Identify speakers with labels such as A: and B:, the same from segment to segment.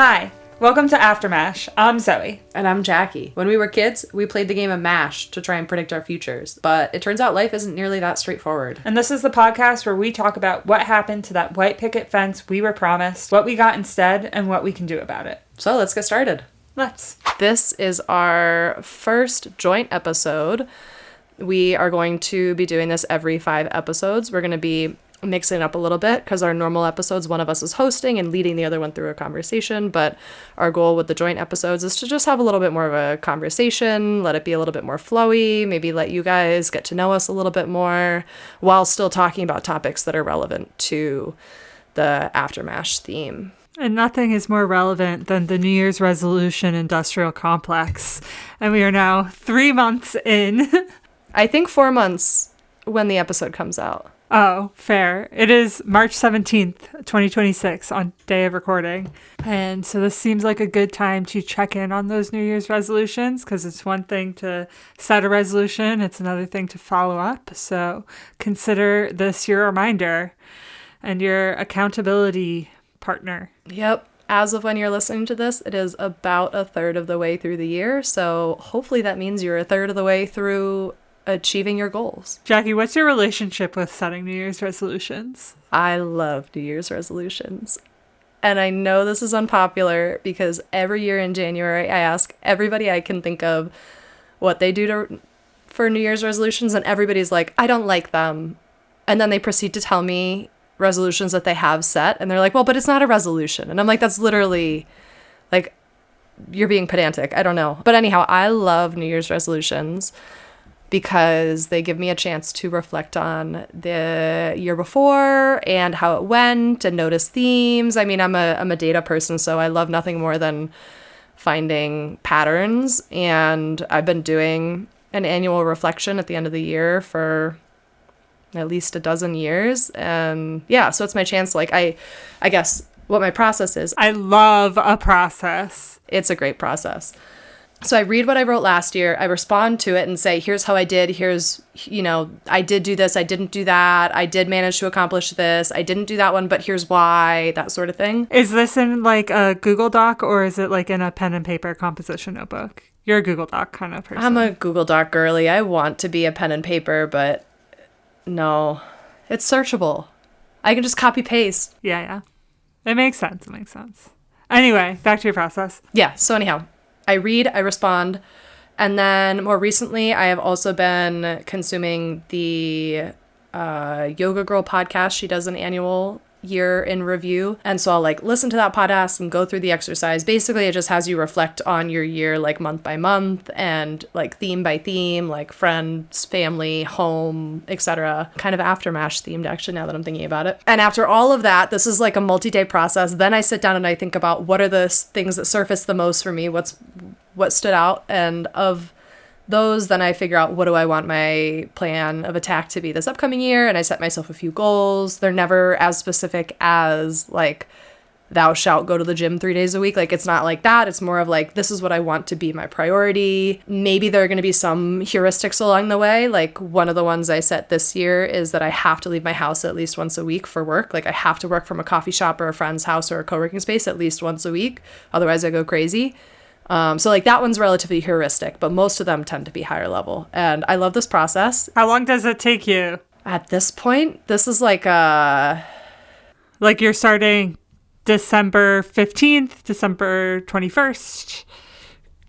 A: Hi, welcome to Aftermash. I'm Zoe.
B: And I'm Jackie. When we were kids, we played the game of MASH to try and predict our futures, but it turns out life isn't nearly that straightforward.
A: And this is the podcast where we talk about what happened to that white picket fence we were promised, what we got instead, and what we can do about it.
B: So let's get started.
A: Let's.
B: This is our first joint episode. We are going to be doing this every 5 episodes. We're going to be mixing it up a little bit because our normal episodes, one of us is hosting and leading the other one through a conversation, but our goal with the joint episodes is to just have a little bit more of a conversation, let it be a little bit more flowy, maybe let you guys get to know us a little bit more while still talking about topics that are relevant to the Aftermash theme.
A: And nothing is more relevant than the New Year's resolution industrial complex. And we are now 3 months in.
B: I think 4 months when the episode comes out.
A: Oh, fair. It is March 17th, 2026 on day of recording. And so this seems like a good time to check in on those New Year's resolutions because it's one thing to set a resolution. It's another thing to follow up. So consider this your reminder and your accountability partner.
B: Yep. As of when you're listening to this, it is about a third of the way through the year. So hopefully that means you're a third of the way through achieving your goals.
A: Jackie, what's your relationship with setting New Year's resolutions?
B: I love New Year's resolutions. And I know this is unpopular because every year in January, I ask everybody I can think of what they do for New Year's resolutions. And everybody's like, I don't like them. And then they proceed to tell me resolutions that they have set. And they're like, well, but it's not a resolution. And I'm like, that's literally like, you're being pedantic. I don't know. But anyhow, I love New Year's resolutions because they give me a chance to reflect on the year before and how it went and notice themes. I mean, I'm a data person, so I love nothing more than finding patterns. And I've been doing an annual reflection at the end of the year for at least a dozen years. And yeah, so it's my chance. Like, I guess what my process is.
A: I love a process.
B: It's a great process. So I read what I wrote last year, I respond to it and say, here's how I did, here's, I did do this, I didn't do that, I did manage to accomplish this, I didn't do that one, but here's why, that sort of thing.
A: Is this in like a Google Doc or is it like in a pen and paper composition notebook? You're a Google Doc kind of person.
B: I'm a Google Doc girly. I want to be a pen and paper, but no, it's searchable. I can just copy paste.
A: Yeah. It makes sense. Anyway, back to your process.
B: Yeah, so anyhow. I read, I respond, and then more recently, I have also been consuming the Yoga Girl podcast. She does an annual year in review, and so I'll like listen to that podcast and go through the exercise. Basically, it just has you reflect on your year like month by month and like theme by theme, like friends, family, home, etc. Kind of Aftermash themed, actually, now that I'm thinking about it. And after all of that, this is like a multi-day process. Then I sit down and I think about what are the things that surface the most for me, what stood out, and of those, then I figure out what do I want my plan of attack to be this upcoming year, and I set myself a few goals. They're never as specific as like thou shalt go to the gym 3 days a week. Like, it's not like that. It's more of like, this is what I want to be my priority. Maybe there are going to be some heuristics along the way. Like, one of the ones I set this year is that I have to leave my house at least once a week for work. Like, I have to work from a coffee shop or a friend's house or a co-working space at least once a week. Otherwise I go crazy. So like that one's relatively heuristic, but most of them tend to be higher level. And I love this process.
A: How long does it take you?
B: At this point, this is like
A: you're starting December 15th, December 21st,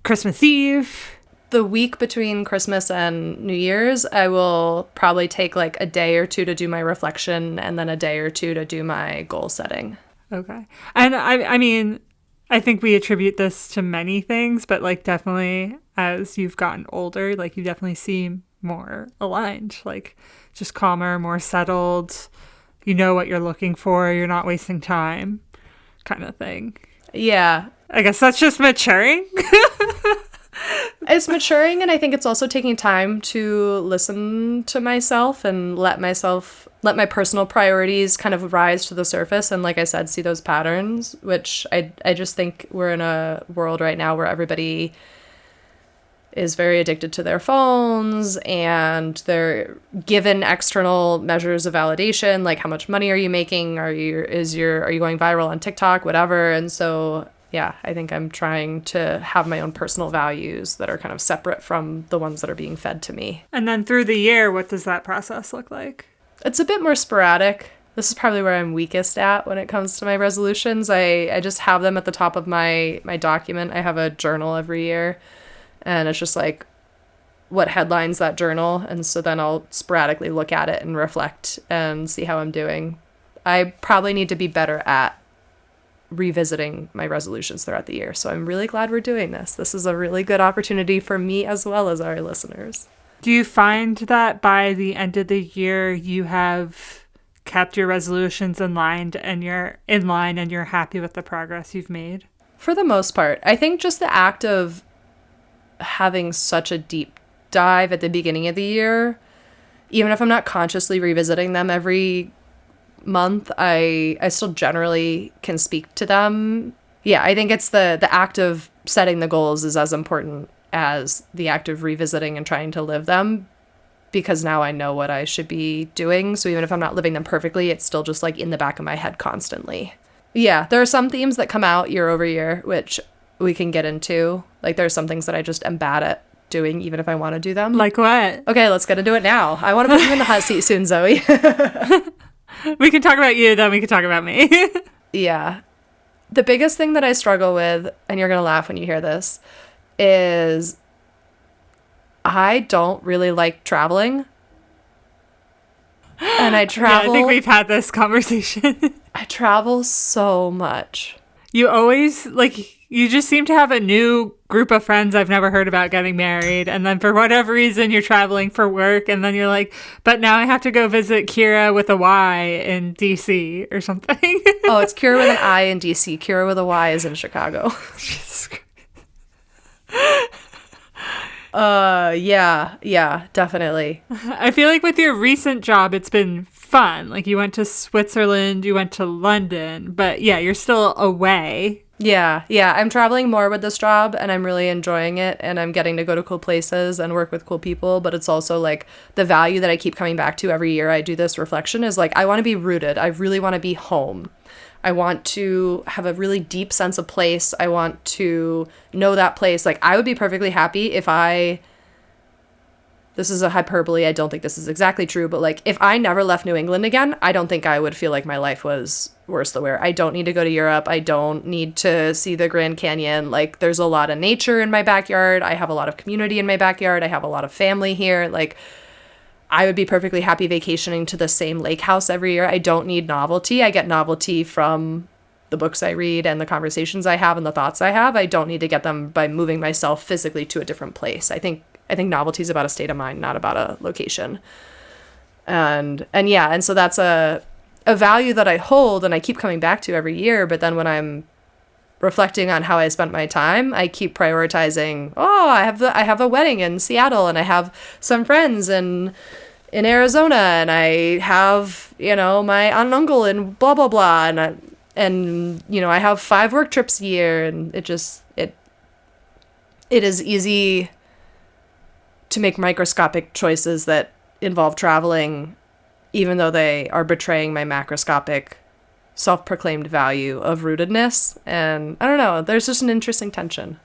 A: Christmas Eve.
B: The week between Christmas and New Year's, I will probably take like a day or two to do my reflection and then a day or two to do my goal setting.
A: Okay. And I mean, I think we attribute this to many things, but like definitely as you've gotten older, like you definitely seem more aligned, like just calmer, more settled. You know what you're looking for. You're not wasting time kind of thing.
B: Yeah.
A: I guess that's just maturing.
B: It's maturing, and I think it's also taking time to listen to myself and let my personal priorities kind of rise to the surface and, like I said, see those patterns, which I just think we're in a world right now where everybody is very addicted to their phones and they're given external measures of validation, like how much money are you making, are you going viral on TikTok, whatever. And so Yeah, I think I'm trying to have my own personal values that are kind of separate from the ones that are being fed to me.
A: And then through the year, what does that process look like?
B: It's a bit more sporadic. This is probably where I'm weakest at when it comes to my resolutions. I just have them at the top of my document. I have a journal every year, and it's just like what headlines that journal. And so then I'll sporadically look at it and reflect and see how I'm doing. I probably need to be better at revisiting my resolutions throughout the year. So I'm really glad we're doing this. This is a really good opportunity for me as well as our listeners.
A: Do you find that by the end of the year you have kept your resolutions in line and you're happy with the progress you've made?
B: For the most part, I think just the act of having such a deep dive at the beginning of the year, even if I'm not consciously revisiting them every month, I still generally can speak to them. Yeah, I think it's the act of setting the goals is as important as the act of revisiting and trying to live them, because now I know what I should be doing. So even if I'm not living them perfectly, it's still just like in the back of my head constantly. Yeah, there are some themes that come out year over year, which we can get into. Like there's some things that I just am bad at doing, even if I want to do them.
A: Like what?
B: Okay, let's get into it now. I want to put you in the hot seat soon, Zoe.
A: We can talk about you, then we can talk about me.
B: Yeah. The biggest thing that I struggle with, and you're going to laugh when you hear this, is I don't really like traveling. And I travel.
A: Yeah, I think we've had this conversation.
B: I travel so much.
A: You always, you just seem to have a new group of friends I've never heard about getting married. And then for whatever reason, you're traveling for work. And then you're like, but now I have to go visit Kira with a Y in DC or something.
B: Oh, it's Kira with an I in DC. Kira with a Y is in Chicago.
A: Jesus Christ.
B: Yeah, definitely.
A: I feel like with your recent job, it's been fun. Like you went to Switzerland, you went to London, but yeah, you're still away.
B: Yeah. I'm traveling more with this job and I'm really enjoying it and I'm getting to go to cool places and work with cool people. But it's also like the value that I keep coming back to every year I do this reflection is like, I want to be rooted. I really want to be home. I want to have a really deep sense of place. I want to know that place. Like I would be perfectly happy if this is a hyperbole. I don't think this is exactly true, but like if I never left New England again, I don't think I would feel like my life was worse than where. I don't need to go to Europe. I don't need to see the Grand Canyon. Like there's a lot of nature in my backyard. I have a lot of community in my backyard. I have a lot of family here. Like I would be perfectly happy vacationing to the same lake house every year. I don't need novelty. I get novelty from the books I read and the conversations I have and the thoughts I have. I don't need to get them by moving myself physically to a different place. I think novelty is about a state of mind, not about a location. And so that's a value that I hold and I keep coming back to every year. But then when I'm reflecting on how I spent my time, I keep prioritizing, I have a wedding in Seattle and I have some friends in Arizona and I have, my aunt and uncle in blah, blah, blah. And I have 5 work trips a year and it is easy to make microscopic choices that involve traveling, even though they are betraying my macroscopic self-proclaimed value of rootedness. And I don't know, there's just an interesting tension.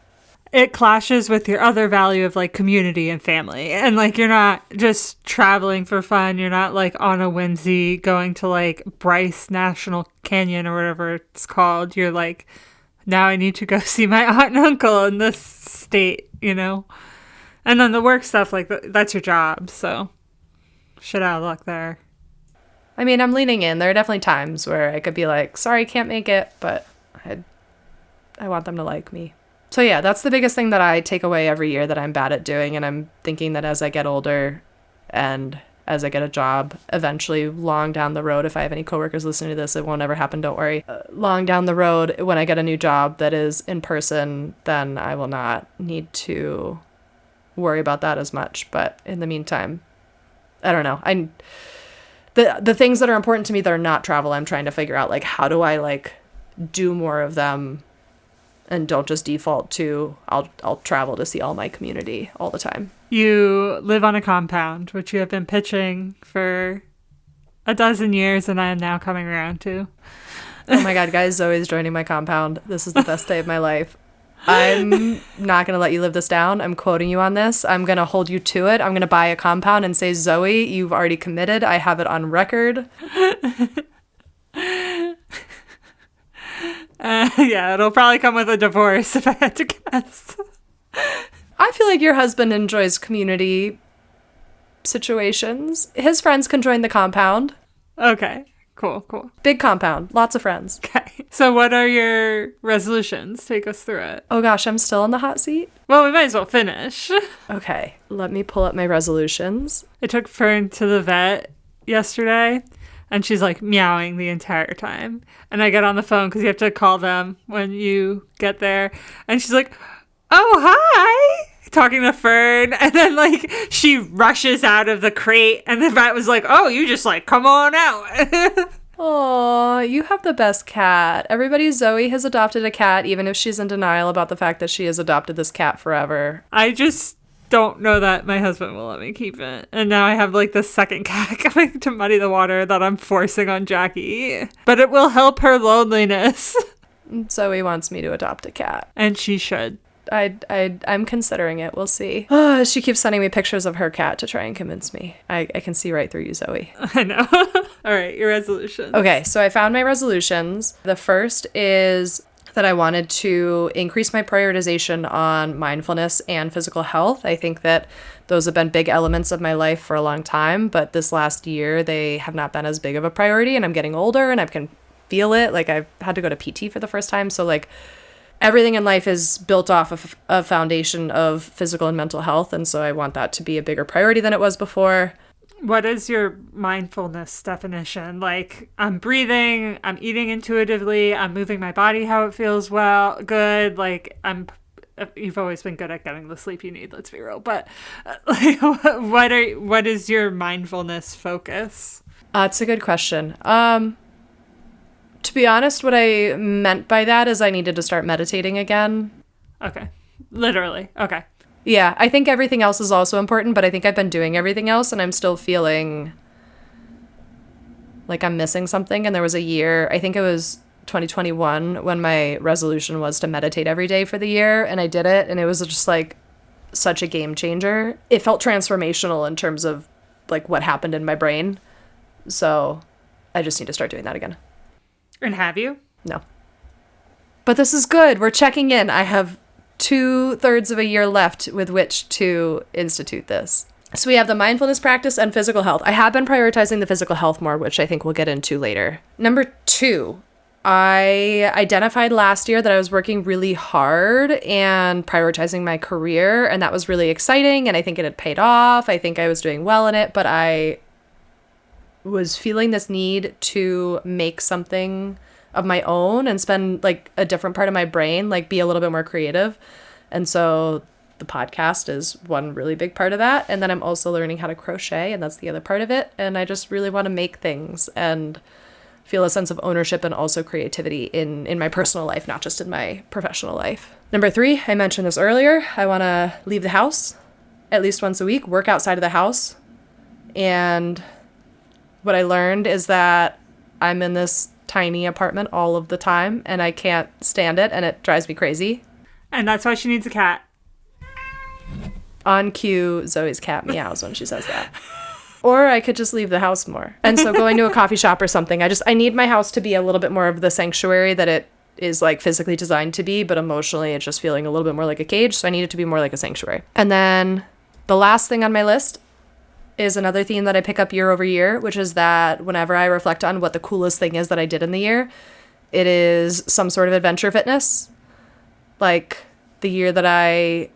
A: It clashes with your other value of like community and family. And like you're not just traveling for fun. You're not like on a whimsy going to like Bryce National Canyon or whatever it's called. You're like, now I need to go see my aunt and uncle in this state, And then the work stuff, like that's your job. So shit out of luck there.
B: I mean, I'm leaning in. There are definitely times where I could be like, sorry, can't make it, but I want them to like me. So yeah, that's the biggest thing that I take away every year that I'm bad at doing. And I'm thinking that as I get older and as I get a job, eventually long down the road, if I have any coworkers listening to this, it won't ever happen, don't worry. Long down the road, when I get a new job that is in person, then I will not need to worry about that as much. But in the meantime, I don't know. The things that are important to me that are not travel, I'm trying to figure out, like, how do I, like, do more of them and don't just default to I'll travel to see all my community all the time.
A: You live on a compound, which you have been pitching for a dozen years, and I am now coming around to.
B: Oh my God, guys, Zoe's joining my compound. This is the best day of my life. I'm not going to let you live this down. I'm quoting you on this. I'm going to hold you to it. I'm going to buy a compound and say, Zoe, you've already committed. I have it on record.
A: Yeah, it'll probably come with a divorce if I had to guess.
B: I feel like your husband enjoys community situations. His friends can join the compound.
A: Okay, cool.
B: Big compound, lots of friends.
A: Okay, so what are your resolutions? Take us through it.
B: Oh gosh, I'm still in the hot seat?
A: Well, we might as well finish.
B: Okay, let me pull up my resolutions.
A: I took Fern to the vet yesterday, and she's like meowing the entire time. And I get on the phone because you have to call them when you get there. And she's like, oh, hi, talking to Fern. And then like she rushes out of the crate, and the vet was like, oh, you just like come on out.
B: Oh, you have the best cat. Everybody, Zoe has adopted a cat, even if she's in denial about the fact that she has adopted this cat forever.
A: I just don't know that my husband will let me keep it. And now I have like the second cat coming to muddy the water that I'm forcing on Jackie. But it will help her loneliness.
B: Zoe wants me to adopt a cat.
A: And she should.
B: I'm considering it. We'll see. She keeps sending me pictures of her cat to try and convince me. I can see right through you, Zoe.
A: I know. All right, your resolutions.
B: Okay, so I found my resolutions. The first is that I wanted to increase my prioritization on mindfulness and physical health. I think that those have been big elements of my life for a long time, but this last year they have not been as big of a priority, and I'm getting older and I can feel it. Like I've had to go to PT for the first time, so like everything in life is built off of a foundation of physical and mental health, and so I want that to be a bigger priority than it was before.
A: What is your mindfulness definition? Like, I'm breathing, I'm eating intuitively, I'm moving my body how it feels good. Like, you've always been good at getting the sleep you need, let's be real. But like, what is your mindfulness focus?
B: It's a good question. To be honest, what I meant by that is I needed to start meditating again.
A: Okay. Literally. Okay.
B: Yeah, I think everything else is also important, but I think I've been doing everything else and I'm still feeling like I'm missing something. And there was a year, I think it was 2021, when my resolution was to meditate every day for the year, and I did it, and it was just like such a game changer. It felt transformational in terms of like what happened in my brain. So I just need to start doing that again.
A: And have you?
B: No. But this is good. We're checking in. I have 2/3 of a year left with which to institute this. So we have the mindfulness practice and physical health. I have been prioritizing the physical health more, which I think we'll get into later. Number 2, I identified last year that I was working really hard and prioritizing my career, and that was really exciting, and I think it had paid off. I think I was doing well in it, but I was feeling this need to make something of my own and spend like a different part of my brain, like be a little bit more creative. And so the podcast is one really big part of that. And then I'm also learning how to crochet, and that's the other part of it. And I just really want to make things and feel a sense of ownership and also creativity in my personal life, not just in my professional life. Number 3, I mentioned this earlier. I want to leave the house at least once a week, work outside of the house. And what I learned is that I'm in this tiny apartment all of the time, and I can't stand it, and it drives me crazy.
A: And that's why she needs a cat.
B: On cue, Zoe's cat meows when she says that. Or I could just leave the house more. And so going to a coffee shop or something, I need my house to be a little bit more of the sanctuary that it is like physically designed to be, but emotionally it's just feeling a little bit more like a cage, so I need it to be more like a sanctuary. And then the last thing on my list is another theme that I pick up year over year, which is that whenever I reflect on what the coolest thing is that I did in the year, it is some sort of adventure fitness. Like the year that I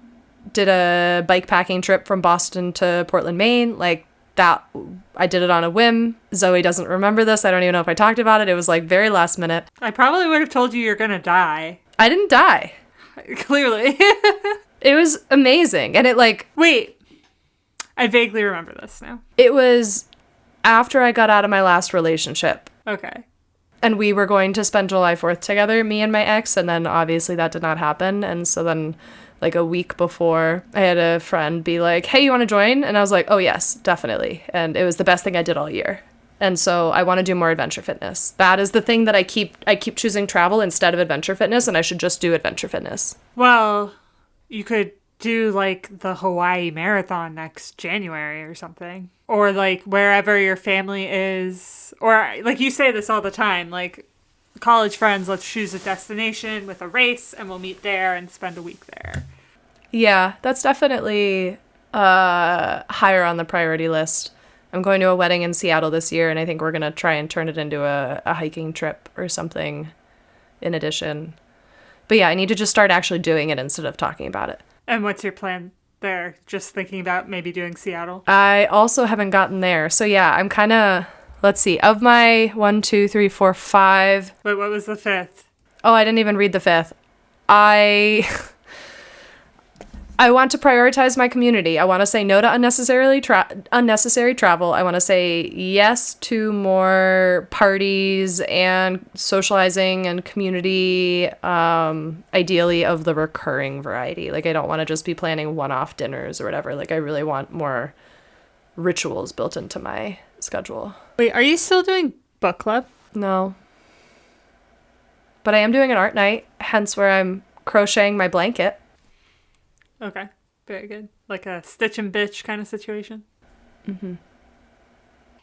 B: did a bike packing trip from Boston to Portland, Maine, like that, I did it on a whim. Zoe doesn't remember this. I don't even know if I talked about it. It was like very last minute.
A: I probably would have told you you're gonna die.
B: I didn't die.
A: Clearly.
B: It was amazing. And it like...
A: Wait. I vaguely remember this now.
B: It was after I got out of my last relationship.
A: Okay.
B: And we were going to spend July 4th together, me and my ex, and then obviously that did not happen. And so then like a week before, I had a friend be like, hey, you want to join? And I was like, oh yes, definitely. And it was the best thing I did all year. And so I want to do more adventure fitness. That is the thing that I keep choosing travel instead of adventure fitness, and I should just do adventure fitness.
A: Well, you could do like the Hawaii Marathon next January or something. Or like wherever your family is. Or like you say this all the time, like college friends, let's choose a destination with a race and we'll meet there and spend a week there.
B: Yeah, that's definitely higher on the priority list. I'm going to a wedding in Seattle this year, and I think we're going to try and turn it into a hiking trip or something in addition. But yeah, I need to just start actually doing it instead of talking about it.
A: And what's your plan there? Just thinking about maybe doing Seattle?
B: I also haven't gotten there. So yeah, I'm kind of, let's see, of my 1, 2, 3, 4, 5.
A: Wait, what was the fifth?
B: Oh, I didn't even read the fifth. I want to prioritize my community. I want to say no to unnecessary travel. I want to say yes to more parties and socializing and community, ideally of the recurring variety. Like, I don't want to just be planning one-off dinners or whatever. Like, I really want more rituals built into my schedule.
A: Wait, are you still doing book club?
B: No. But I am doing an art night, hence where I'm crocheting my blanket.
A: Okay, very good. Like a Stitch and Bitch kind of situation.
B: Mm-hmm.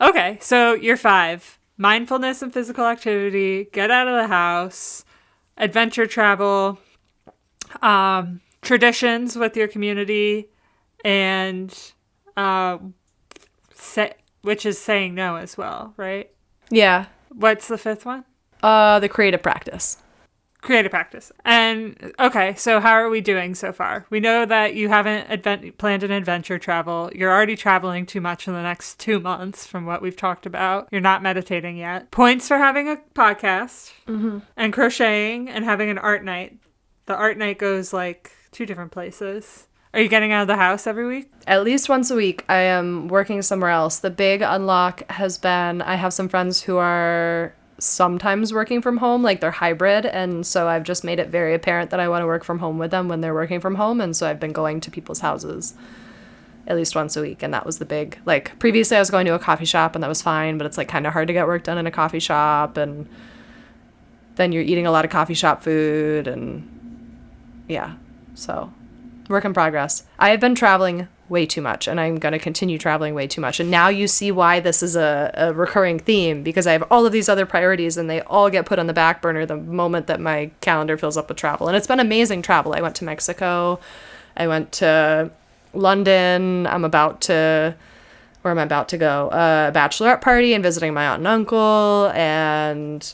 A: Okay, so you're 5. Mindfulness and physical activity, get out of the house, adventure travel, traditions with your community, and which is saying no as well, right?
B: Yeah.
A: What's the 5th one?
B: The creative practice.
A: Creative practice. And okay, so how are we doing so far? We know that you haven't planned an adventure travel. You're already traveling too much in the next 2 months from what we've talked about. You're not meditating yet. Points for having a podcast and crocheting and having an art night. The art night goes like 2 different places. Are you getting out of the house every week?
B: At least once a week. I am working somewhere else. The big unlock has been I have some friends who are sometimes working from home, like they're hybrid, and so I've just made it very apparent that I want to work from home with them when they're working from home, and so I've been going to people's houses at least once a week, and that was the big, like, previously I was going to a coffee shop and that was fine, but it's like kind of hard to get work done in a coffee shop, and then you're eating a lot of coffee shop food, and yeah, so work in progress. I have been traveling way too much, and I'm going to continue traveling way too much. And now you see why this is a recurring theme, because I have all of these other priorities and they all get put on the back burner the moment that my calendar fills up with travel. And it's been amazing travel. I went to Mexico. I went to London. Where am I about to go? A bachelorette party and visiting my aunt and uncle, and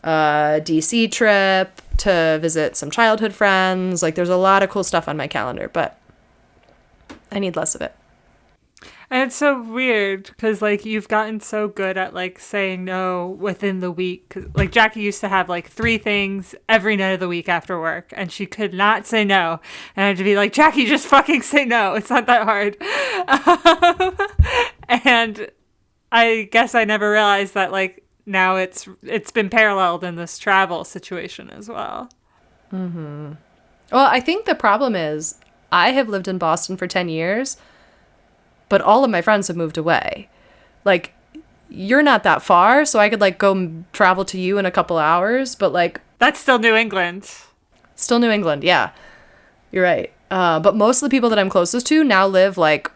B: a DC trip to visit some childhood friends. Like, there's a lot of cool stuff on my calendar, but I need less of it.
A: And it's so weird because, like, you've gotten so good at, like, saying no within the week. 'Cause, like, Jackie used to have, like, 3 things every night of the week after work, and she could not say no. And I had to be like, Jackie, just fucking say no. It's not that hard. And I guess I never realized that, like, now it's been paralleled in this travel situation as well.
B: Mm-hmm. Well, I think the problem is I have lived in Boston for 10 years, but all of my friends have moved away. Like, you're not that far, so I could, like, go travel to you in a couple hours, but, like...
A: That's still New England.
B: Still New England, yeah. You're right. But most of the people that I'm closest to now live, like,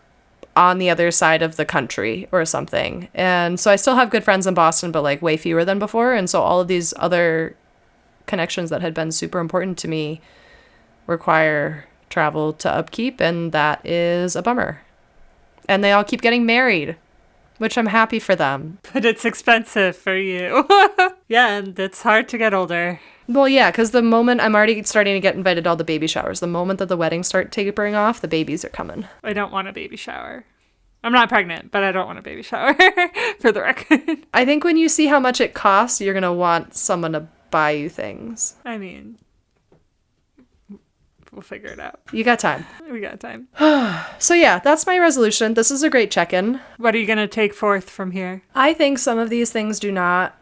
B: on the other side of the country or something. And so I still have good friends in Boston, but, like, way fewer than before. And so all of these other connections that had been super important to me require travel to upkeep, and that is a bummer. And they all keep getting married, which I'm happy for them.
A: But it's expensive for you. Yeah, and it's hard to get older.
B: Well, yeah, because the moment I'm already starting to get invited to all the baby showers, the moment that the weddings start tapering off, the babies are coming.
A: I don't want a baby shower. I'm not pregnant, but I don't want a baby shower, for the record.
B: I think when you see how much it costs, you're going to want someone to buy you things.
A: I mean, we'll figure it out.
B: You got time.
A: We got time.
B: So yeah, that's my resolution. This is a great check-in.
A: What are you going to take forth from here?
B: I think some of these things do not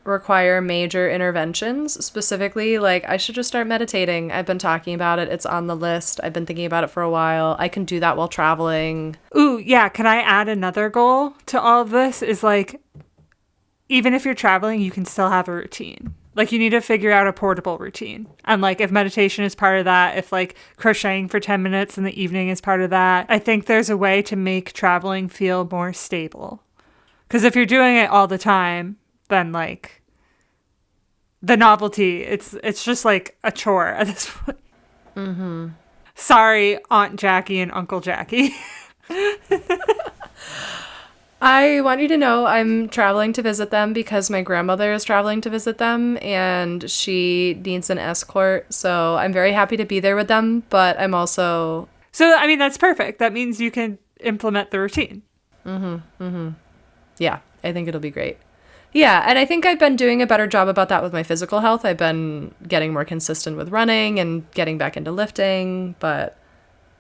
B: require major interventions. Specifically, like, I should just start meditating. I've been talking about it. It's on the list. I've been thinking about it for a while. I can do that while traveling.
A: Ooh, yeah. Can I add another goal to all of this? Is, like, even if you're traveling, you can still have a routine. Like, you need to figure out a portable routine. And, like, if meditation is part of that, if, like, crocheting for 10 minutes in the evening is part of that, I think there's a way to make traveling feel more stable. Because if you're doing it all the time, then, like, the novelty, it's just, like, a chore at this point. Mm-hmm. Sorry, Aunt Jackie and Uncle Jackie.
B: I want you to know I'm traveling to visit them because my grandmother is traveling to visit them and she needs an escort. So I'm very happy to be there with them, but I'm also...
A: So, I mean, that's perfect. That means you can implement the routine.
B: Yeah, I think it'll be great. Yeah, and I think I've been doing a better job about that with my physical health. I've been getting more consistent with running and getting back into lifting, but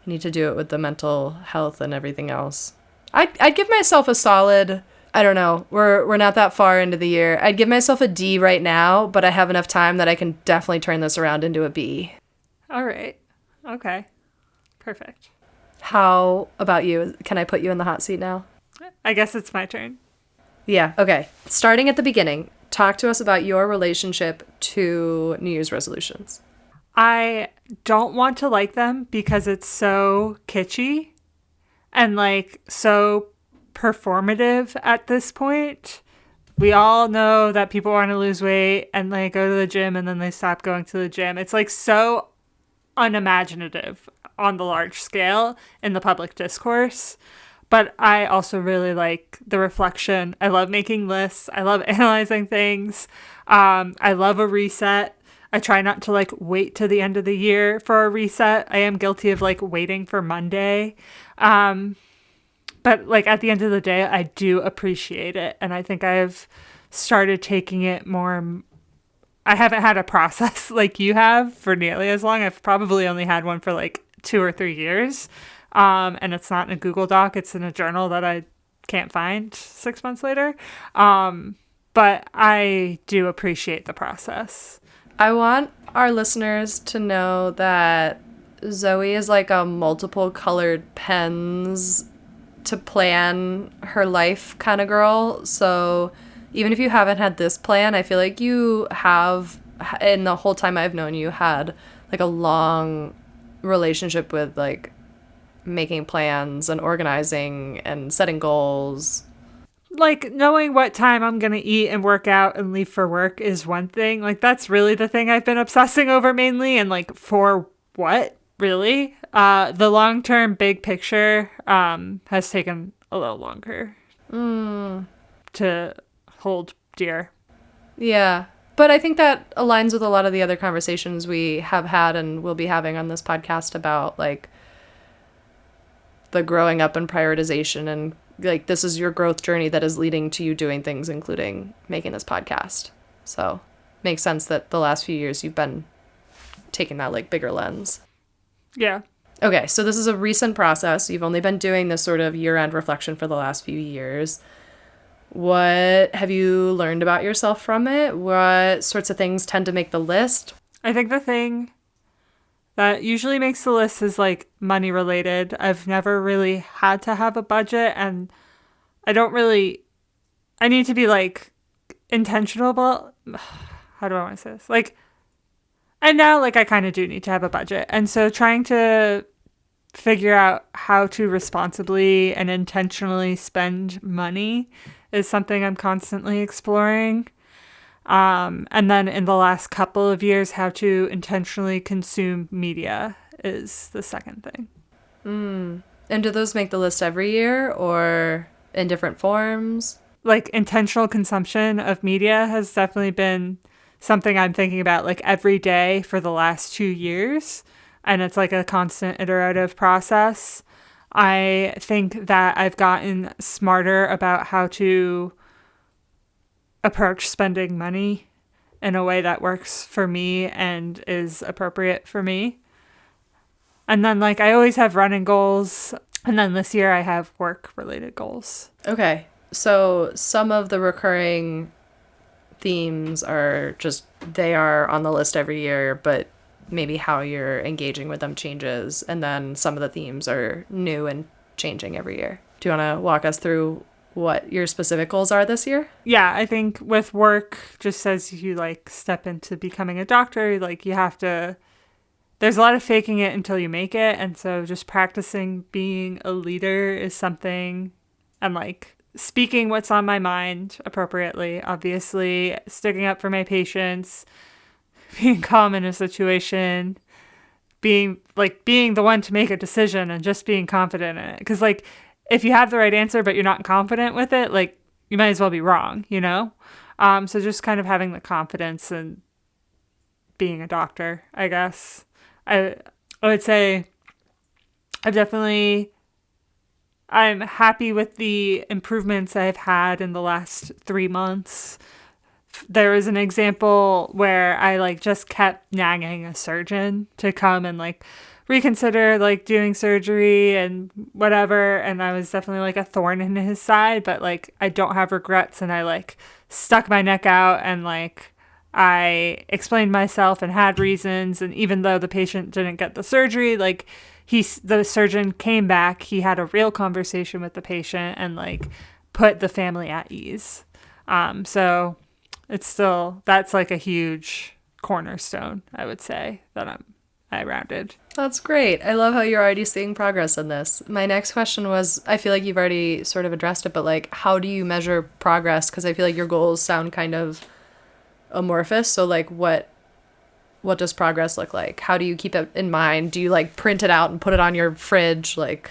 B: I need to do it with the mental health and everything else. I'd give myself a solid, I don't know, we're not that far into the year. I'd give myself a D right now, but I have enough time that I can definitely turn this around into a B.
A: All right. Okay. Perfect.
B: How about you? Can I put you in the hot seat now?
A: I guess it's my turn.
B: Yeah, okay. Starting at the beginning, talk to us about your relationship to New Year's resolutions.
A: I don't want to like them because it's so kitschy and like so performative at this point. We all know that people want to lose weight and they go to the gym and then they stop going to the gym. It's like so unimaginative on the large scale in the public discourse. But I also really like the reflection. I love making lists. I love analyzing things. I love a reset. I try not to like wait to the end of the year for a reset. I am guilty of like waiting for Monday. But like at the end of the day, I do appreciate it. And I think I've started taking it more. I haven't had a process like you have for nearly as long. I've probably only had one for like 2 or 3 years. And it's not in a Google Doc. It's in a journal that I can't find 6 months later. But I do appreciate the process.
B: I want our listeners to know that Zoe is like a multiple colored pens to plan her life kind of girl. So even if you haven't had this plan, I feel like you have, in the whole time I've known you, had like a long relationship with like making plans and organizing and setting goals.
A: Like, knowing what time I'm going to eat and work out and leave for work is one thing. Like, that's really the thing I've been obsessing over mainly. And, like, for what, really? The long-term big picture has taken a little longer to hold dear.
B: Yeah. But I think that aligns with a lot of the other conversations we have had and will be having on this podcast about, like, the growing up and prioritization and like this is your growth journey that is leading to you doing things, including making this podcast. So makes sense that the last few years you've been taking that like bigger lens.
A: Yeah.
B: Okay, so this is a recent process. You've only been doing this sort of year-end reflection for the last few years. What have you learned about yourself from it? What sorts of things tend to make the list?
A: I think the thing that usually makes the list is like money related. I've never really had to have a budget, and I need to be like intentional about, how do I want to say this? Like, and now like I kind of do need to have a budget. And so trying to figure out how to responsibly and intentionally spend money is something I'm constantly exploring. And then in the last couple of years, how to intentionally consume media is the second thing.
B: And do those make the list every year or in different forms?
A: Like intentional consumption of media has definitely been something I'm thinking about like every day for the last 2 years. And it's like a constant iterative process. I think that I've gotten smarter about how to approach spending money in a way that works for me and is appropriate for me. And then like I always have running goals, and then this year I have work related goals.
B: Okay. So some of the recurring themes are just they are on the list every year, but maybe how you're engaging with them changes, and then some of the themes are new and changing every year. Do you want to walk us through what your specific goals are this year?
A: Yeah, I think with work, just as you like step into becoming a doctor, like you have to, there's a lot of faking it until you make it. And so just practicing being a leader is something, and like speaking what's on my mind appropriately, obviously, sticking up for my patients, being calm in a situation, being the one to make a decision and just being confident in it. Because like if you have the right answer but you're not confident with it, like you might as well be wrong, you know? So just kind of having the confidence and being a doctor, I guess. I would say I'm happy with the improvements I've had in the last 3 months. There was an example where I like just kept nagging a surgeon to come and like reconsider like doing surgery and whatever, and I was definitely like a thorn in his side, but like I don't have regrets, and I like stuck my neck out, and like I explained myself and had reasons, and even though the patient didn't get the surgery, like the surgeon came back, he had a real conversation with the patient and like put the family at ease. So that's like a huge cornerstone, I would say, that I rounded.
B: That's great. I love how you're already seeing progress in this. My next question was, I feel like you've already sort of addressed it, but like, how do you measure progress? Because I feel like your goals sound kind of amorphous. So like, what does progress look like? How do you keep it in mind? Do you like print it out and put it on your fridge? Like,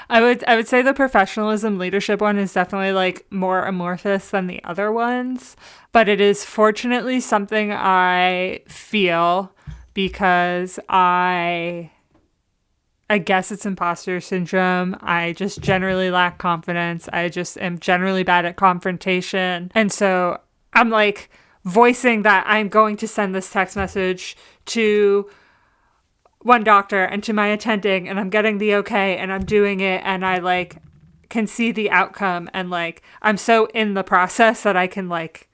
A: I would say the professionalism leadership one is definitely like more amorphous than the other ones, but it is fortunately something I feel because I guess it's imposter syndrome. I just generally lack confidence. I just am generally bad at confrontation. And so I'm like voicing that I'm going to send this text message to one doctor and to my attending, and I'm getting the okay, and I'm doing it, and I like can see the outcome, and like I'm so in the process that I can like,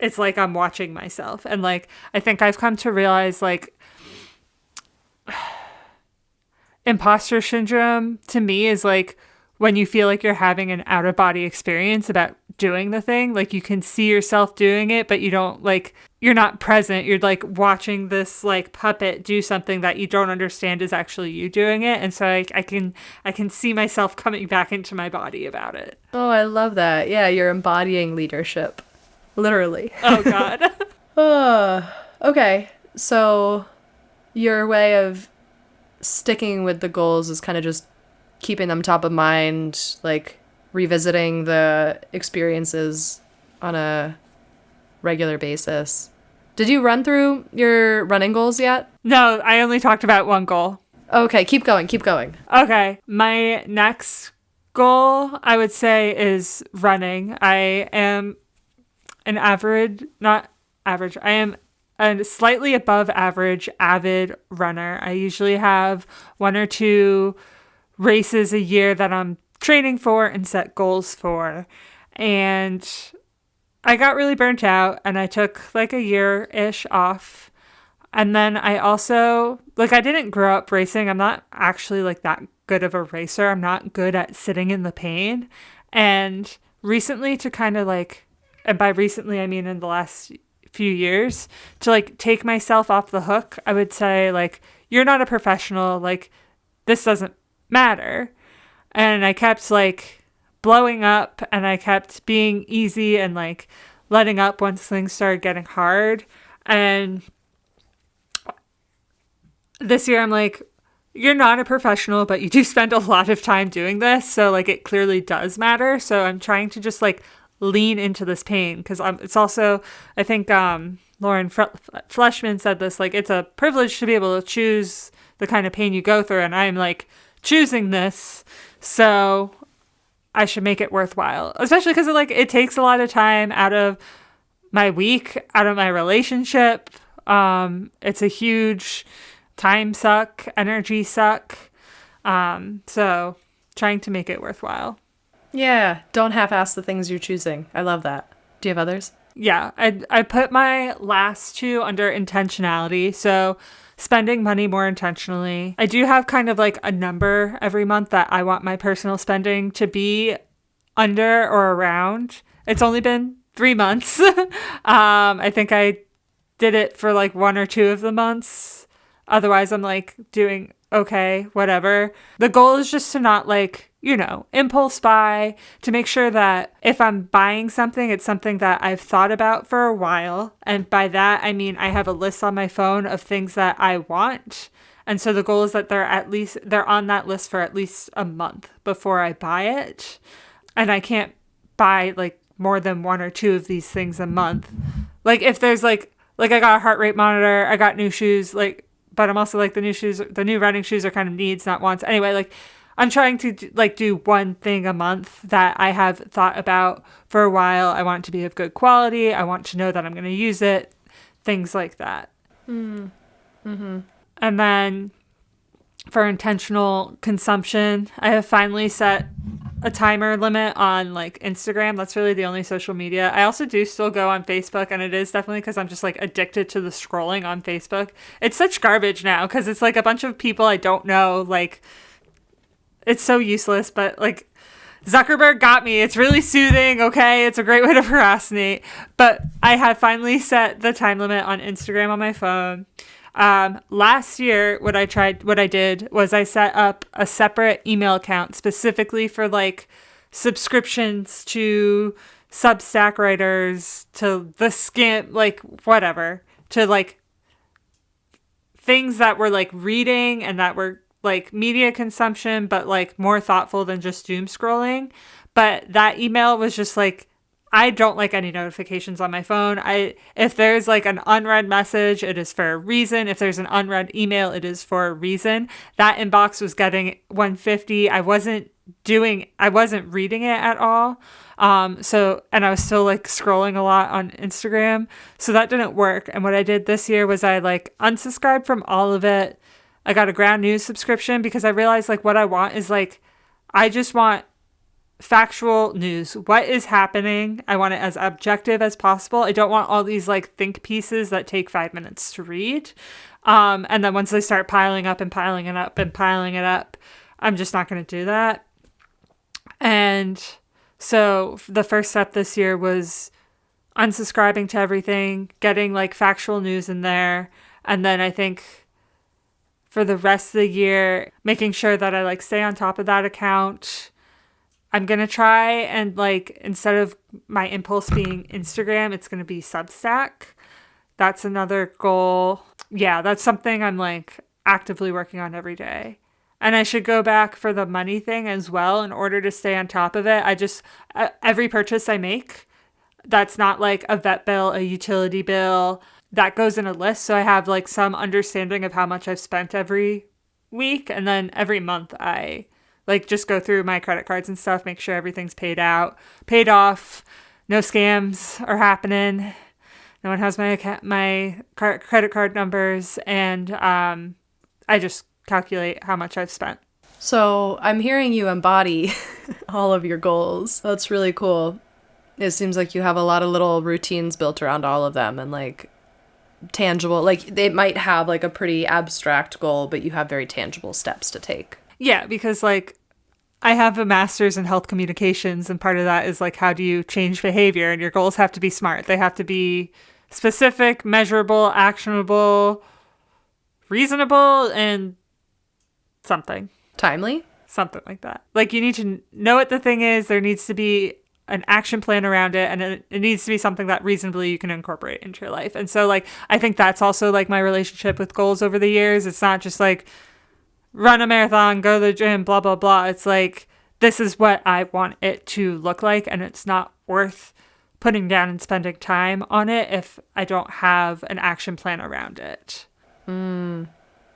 A: it's like I'm watching myself. And like I think I've come to realize like imposter syndrome to me is like when you feel like you're having an out of body experience about doing the thing. Like you can see yourself doing it, but you don't like, you're not present. You're like watching this like puppet do something that you don't understand is actually you doing it. And so I can see myself coming back into my body about it.
B: oh, I love that. Yeah, you're embodying leadership. Literally.
A: Oh God.
B: Okay. So your way of sticking with the goals is kind of just keeping them top of mind, like revisiting the experiences on a regular basis. Did you run through your running goals yet?
A: No, I only talked about one goal.
B: Okay, keep going.
A: Okay. My next goal, I would say, is running. I am I am a slightly above average avid runner. I usually have 1 or 2 races a year that I'm training for and set goals for. And I got really burnt out, and I took like a year-ish off. And then I also, like, I didn't grow up racing. I'm not actually like that good of a racer. I'm not good at sitting in the pain. And recently, to kind of like, and by recently, I mean in the last few years, to like take myself off the hook, I would say, like, you're not a professional. Like, this doesn't matter. And I kept like blowing up, and I kept being easy and like letting up once things started getting hard. And this year I'm like, you're not a professional, but you do spend a lot of time doing this. So like it clearly does matter. So I'm trying to just like lean into this pain, because it's also, I think Lauren Fleshman said this, like it's a privilege to be able to choose the kind of pain you go through. And I'm like choosing this. So I should make it worthwhile, especially because it takes a lot of time out of my week, out of my relationship. It's a huge time suck, energy suck. So trying to make it worthwhile.
B: Yeah, don't half-ass the things you're choosing. I love that. Do you have others?
A: Yeah, I put my last two under intentionality. So spending money more intentionally. I do have kind of like a number every month that I want my personal spending to be under or around. It's only been 3 months. I think I did it for like 1 or 2 of the months. Otherwise, I'm like doing okay, whatever. The goal is just to not like, impulse buy, to make sure that if I'm buying something, it's something that I've thought about for a while. And by that, I mean, I have a list on my phone of things that I want. And so the goal is that they're on that list for at least a month before I buy it. And I can't buy like more than 1 or 2 of these things a month. Like if there's like I got a heart rate monitor, I got new shoes, but I'm also like the new running shoes are kind of needs, not wants. Anyway, like I'm trying to do one thing a month that I have thought about for a while. I want it to be of good quality. I want to know that I'm going to use it. Things like that. Mm-hmm. And then for intentional consumption, I have finally set a timer limit on like Instagram. That's really the only social media. I also do still go on Facebook, and it is definitely because I'm just like addicted to the scrolling on Facebook. It's such garbage now because it's like a bunch of people I don't know. Like, it's so useless, but like Zuckerberg got me. It's really soothing. Okay. It's a great way to procrastinate, but I have finally set the time limit on Instagram on my phone. Last year, what I did was I set up a separate email account specifically for like subscriptions to Substack writers, to the Skimp, like whatever, to like things that were like reading and that were like media consumption, but like more thoughtful than just doom scrolling. But that email was just like, I don't like any notifications on my phone. If there's like an unread message, it is for a reason. If there's an unread email, it is for a reason. That inbox was getting 150. I wasn't reading it at all. And I was still like scrolling a lot on Instagram. So that didn't work. And what I did this year was I like unsubscribed from all of it. I got a Ground News subscription because I realized like what I want is like, I just want factual news. What is happening? I want it as objective as possible. I don't want all these like think pieces that take 5 minutes to read. And then once they start piling up and piling it up and piling it up, I'm just not going to do that. And so the first step this year was unsubscribing to everything, getting like factual news in there. And then I think for the rest of the year, making sure that I like stay on top of that account. I'm going to try and like, instead of my impulse being Instagram, it's going to be Substack. That's another goal. Yeah, that's something I'm like actively working on every day. And I should go back for the money thing as well in order to stay on top of it. Every purchase I make, that's not like a vet bill, a utility bill, that goes in a list. So I have like some understanding of how much I've spent every week. And then every month I like just go through my credit cards and stuff, make sure everything's paid off, no scams are happening. No one has my credit card numbers, and I just calculate how much I've spent.
B: So I'm hearing you embody all of your goals. That's really cool. It seems like you have a lot of little routines built around all of them, and like tangible, like they might have like a pretty abstract goal, but you have very tangible steps to take.
A: Yeah, because like I have a master's in health communications, and part of that is like, how do you change behavior? And your goals have to be smart. They have to be specific, measurable, actionable, reasonable, and something.
B: Timely?
A: Something like that. Like you need to know what the thing is. There needs to be an action plan around it, and it needs to be something that reasonably you can incorporate into your life. And so like, I think that's also like my relationship with goals over the years. It's not just like run a marathon, go to the gym, blah, blah, blah. It's like, this is what I want it to look like, and it's not worth putting down and spending time on it if I don't have an action plan around it.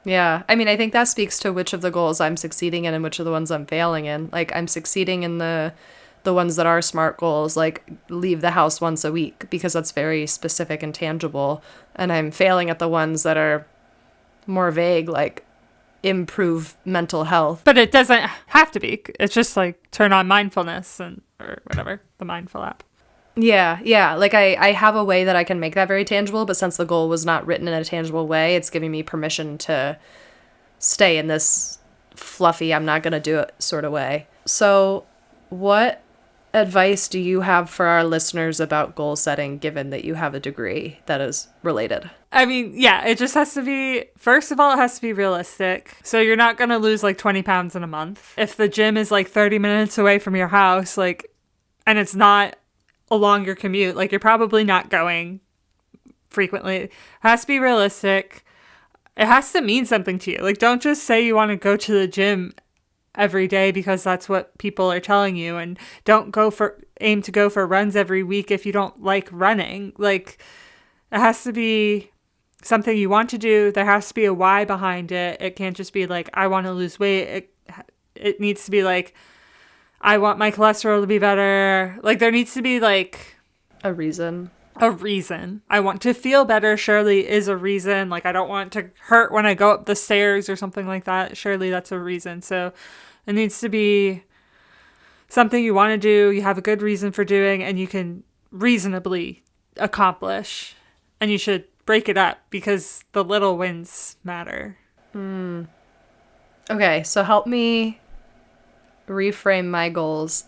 B: Yeah. I mean, I think that speaks to which of the goals I'm succeeding in and which of the ones I'm failing in. Like, I'm succeeding in the ones that are SMART goals, like leave the house once a week, because that's very specific and tangible. And I'm failing at the ones that are more vague, like improve mental health.
A: But it doesn't have to be. It's just like turn on mindfulness or whatever, the mindful app.
B: Yeah. Like I have a way that I can make that very tangible, but since the goal was not written in a tangible way, it's giving me permission to stay in this fluffy, I'm not going to do it sort of way. So what advice do you have for our listeners about goal setting, given that you have a degree that is related?
A: I mean, yeah, it just has to be, first of all, it has to be realistic. So you're not going to lose like 20 pounds in a month. If the gym is like 30 minutes away from your house, like, and it's not along your commute, like you're probably not going frequently. It has to be realistic. It has to mean something to you. Like, don't just say you want to go to the gym every day because that's what people are telling you, and don't aim to go for runs every week if you don't like running. Like, it has to be something you want to do. There has to be a why behind it. It can't just be like, I want to lose weight. It needs to be like, I want my cholesterol to be better. Like, there needs to be like
B: a reason.
A: I want to feel better, surely is a reason. Like, I don't want to hurt when I go up the stairs or something like that. Surely that's a reason. So it needs to be something you want to do, you have a good reason for doing, and you can reasonably accomplish. And you should break it up because the little wins matter.
B: Okay, so help me reframe my goals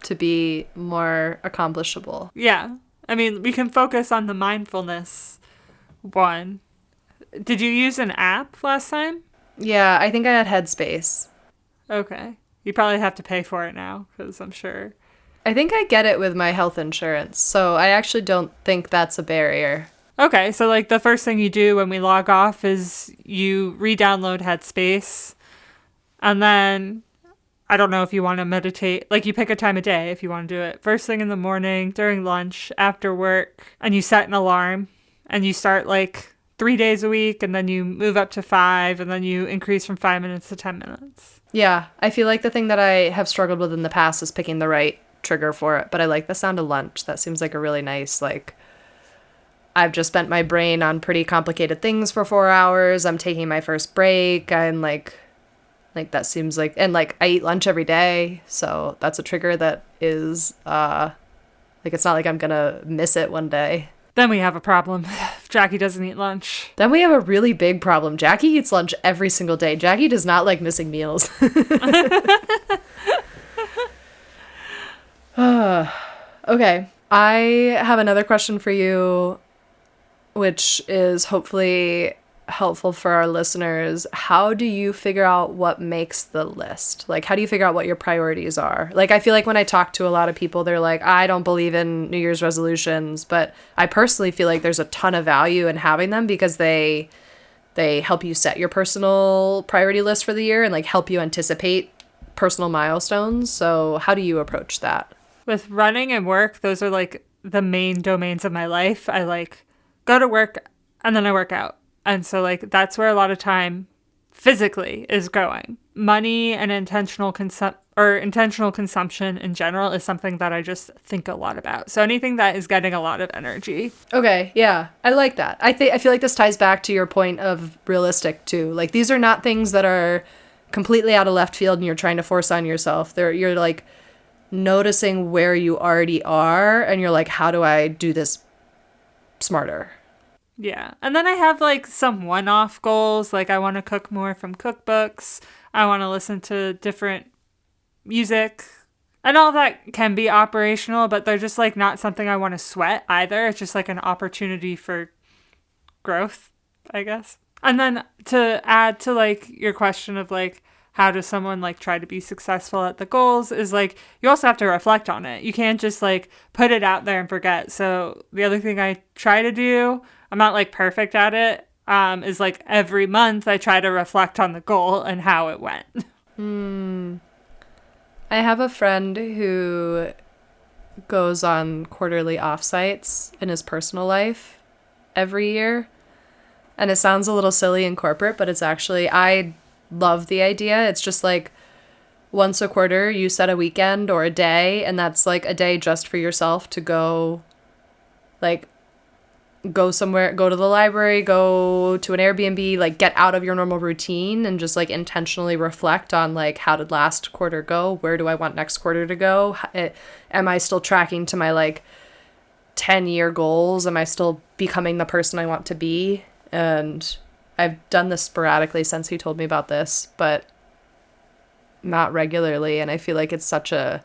B: to be more accomplishable.
A: Yeah. I mean, we can focus on the mindfulness one. Did you use an app last time?
B: Yeah, I think I had Headspace.
A: Okay. You probably have to pay for it now, because I'm sure.
B: I think I get it with my health insurance, so I actually don't think that's a barrier.
A: Okay, so like the first thing you do when we log off is you re-download Headspace, and then I don't know if you want to meditate, like you pick a time of day if you want to do it. First thing in the morning, during lunch, after work, and you set an alarm, and you start like 3 days a week, and then you move up to 5, and then you increase from 5 minutes to 10 minutes.
B: Yeah, I feel like the thing that I have struggled with in the past is picking the right trigger for it, but I like the sound of lunch. That seems like a really nice, like, I've just spent my brain on pretty complicated things for 4 hours. I'm taking my first break. I'm like that seems like, and like I eat lunch every day. So that's a trigger that is, like, it's not like I'm going to miss it one day.
A: Then we have a problem. If Jackie doesn't eat lunch.
B: Then we have a really big problem. Jackie eats lunch every single day. Jackie does not like missing meals. Okay. I have another question for you, which is hopefully helpful for our listeners. How do you figure out what makes the list? Like, how do you figure out what your priorities are? Like, I feel like when I talk to a lot of people, they're like, I don't believe in New Year's resolutions, but I personally feel like there's a ton of value in having them because they help you set your personal priority list for the year and like help you anticipate personal milestones. So how do you approach that?
A: With running and work, those are like the main domains of my life. I like go to work and then I work out. And so like that's where a lot of time physically is going. Money and intentional consumption in general is something that I just think a lot about. So anything that is getting a lot of energy.
B: Okay, yeah. I like that. I feel like this ties back to your point of realistic too. Like these are not things that are completely out of left field and you're trying to force on yourself. You're like noticing where you already are and you're like, how do I do this smarter?
A: Yeah. And then I have like some one-off goals. Like I want to cook more from cookbooks. I want to listen to different music. And all that can be operational, but they're just like not something I want to sweat either. It's just like an opportunity for growth, I guess. And then to add to like your question of like, how does someone like try to be successful at the goals is like, you also have to reflect on it. You can't just like put it out there and forget. So the other thing I try to do, I'm not like perfect at it, is like every month I try to reflect on the goal and how it went.
B: I have a friend who goes on quarterly offsites in his personal life every year. And it sounds a little silly and corporate, but it's actually, I love the idea. It's just like once a quarter you set a weekend or a day, and that's like a day just for yourself to go, like, go somewhere, go to the library, go to an Airbnb, like get out of your normal routine and just like intentionally reflect on like, how did last quarter go? Where do I want next quarter to go? Am I still tracking to my like 10-year goals? Am I still becoming the person I want to be? And I've done this sporadically since he told me about this, but not regularly. And I feel like it's such a,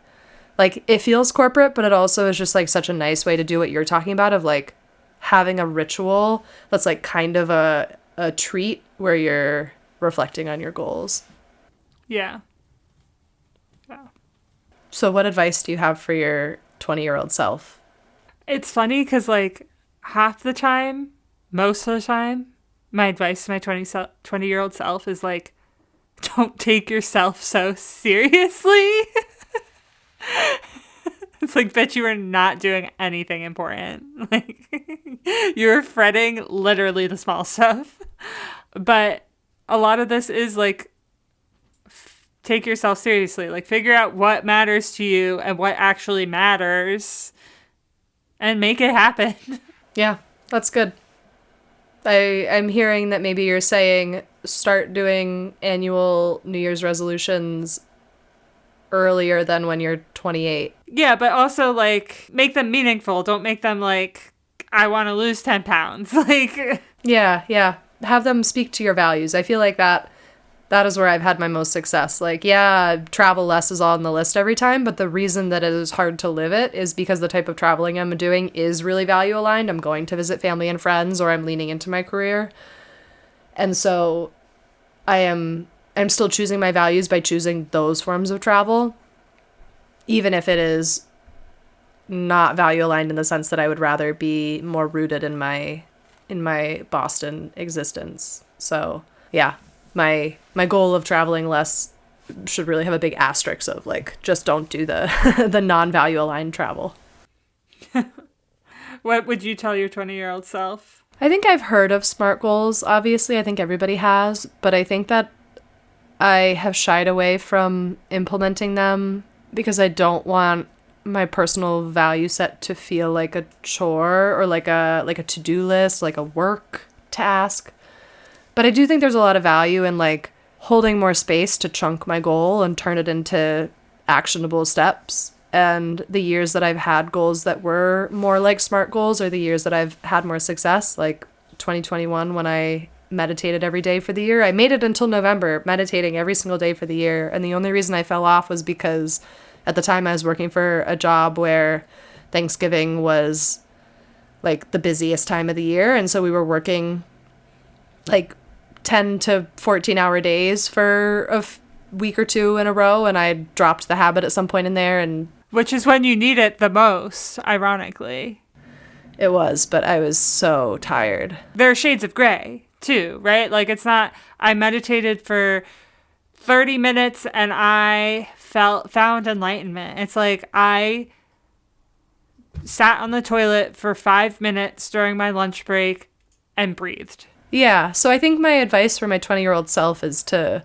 B: like, it feels corporate, but it also is just like such a nice way to do what you're talking about, of like having a ritual that's like kind of a treat where you're reflecting on your goals.
A: Yeah.
B: So what advice do you have for your 20-year-old self?
A: It's funny because, like, half the time, most of the time, my advice to my 20-year-old self is, like, don't take yourself so seriously. It's like, bitch, you are not doing anything important. Like, you're fretting literally the small stuff. But a lot of this is, like, take yourself seriously. Like, figure out what matters to you and what actually matters and make it happen.
B: Yeah, that's good. I'm hearing that maybe you're saying start doing annual New Year's resolutions earlier than when you're 28.
A: Yeah, but also, like, make them meaningful. Don't make them like, I want to lose 10 pounds. Like,
B: Yeah. Have them speak to your values. I feel like that is where I've had my most success. Like, yeah, travel less is on the list every time, but the reason that it is hard to live it is because the type of traveling I'm doing is really value aligned. I'm going to visit family and friends, or I'm leaning into my career. And so I'm still choosing my values by choosing those forms of travel, even if it is not value aligned in the sense that I would rather be more rooted in my Boston existence. So yeah, my goal of traveling less should really have a big asterisk of, like, just don't do the the non-value aligned travel.
A: what would you tell your 20-year-old self?
B: I think I've heard of SMART goals. Obviously, I think everybody has, but I think that I have shied away from implementing them because I don't want my personal value set to feel like a chore or like a to-do list, like a work task. But I do think there's a lot of value in, like, holding more space to chunk my goal and turn it into actionable steps. And the years that I've had goals that were more like SMART goals are the years that I've had more success, like 2021 when I meditated every day for the year. I made it until November, meditating every single day for the year. And the only reason I fell off was because at the time I was working for a job where Thanksgiving was like the busiest time of the year. And so we were working like 10 to 14 hour days for a week or two in a row. And I dropped the habit at some point in there. And
A: Which is when you need it the most, ironically.
B: it was, but I was so tired.
A: There are shades of gray, too, right? Like, it's not, I meditated for 30 minutes and I found enlightenment. It's like I sat on the toilet for 5 minutes during my lunch break and breathed.
B: Yeah. So I think my advice for my 20-year-old self is to,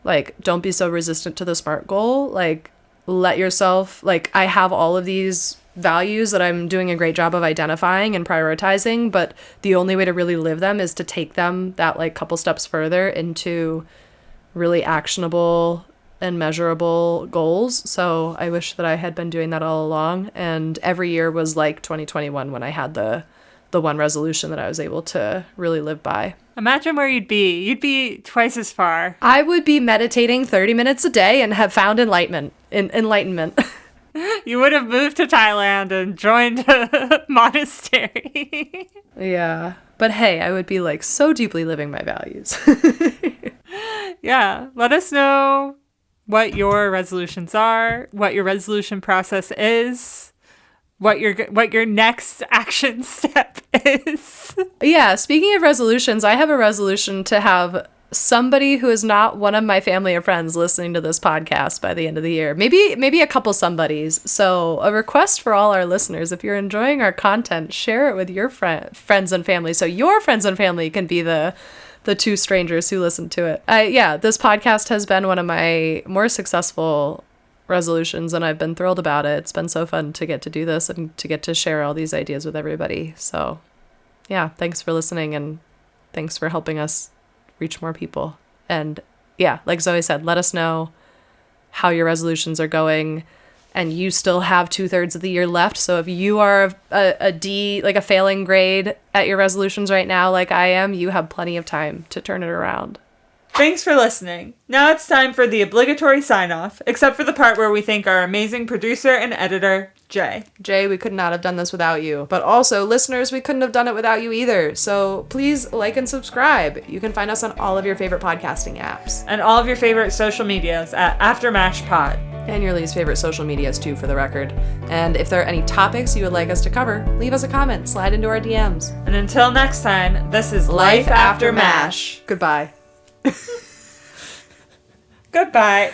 B: like, don't be so resistant to the SMART goal. Like, let yourself, like, I have all of these values that I'm doing a great job of identifying and prioritizing, but the only way to really live them is to take them that, like, couple steps further into really actionable and measurable goals. So I wish that I had been doing that all along. And every year was like 2021 when I had the one resolution that I was able to really live by.
A: Imagine where you'd be. You'd be twice as far.
B: I would be meditating 30 minutes a day and have found enlightenment.
A: You would have moved to Thailand and joined a monastery.
B: Yeah. But hey, I would be, like, so deeply living my values.
A: Yeah. Let us know what your resolutions are, what your resolution process is, what your next action step is.
B: Yeah, speaking of resolutions, I have a resolution to have somebody who is not one of my family or friends listening to this podcast by the end of the year. Maybe a couple somebodies. So a request for all our listeners, if you're enjoying our content, share it with your friends and family so your friends and family can be the two strangers who listen to it. This podcast has been one of my more successful resolutions, and I've been thrilled about it. It's been so fun to get to do this and to get to share all these ideas with everybody. So yeah, thanks for listening, and thanks for helping us reach more people. And yeah, like Zoe said, let us know how your resolutions are going and you still have 2/3 of the year left. So if you are a D, like a failing grade at your resolutions right now, like I am, you have plenty of time to turn it around.
A: Thanks for listening. Now it's time for the obligatory sign-off, except for the part where we thank our amazing producer and editor, Jay.
B: Jay, we could not have done this without you. But also, listeners, we couldn't have done it without you either. So please like and subscribe. You can find us on all of your favorite podcasting apps.
A: And all of your favorite social medias at AfterMashPod.
B: And your least favorite social medias too, for the record. And if there are any topics you would like us to cover, leave us a comment, slide into our DMs.
A: And until next time, this is Life After MASH.
B: Goodbye.
A: Goodbye.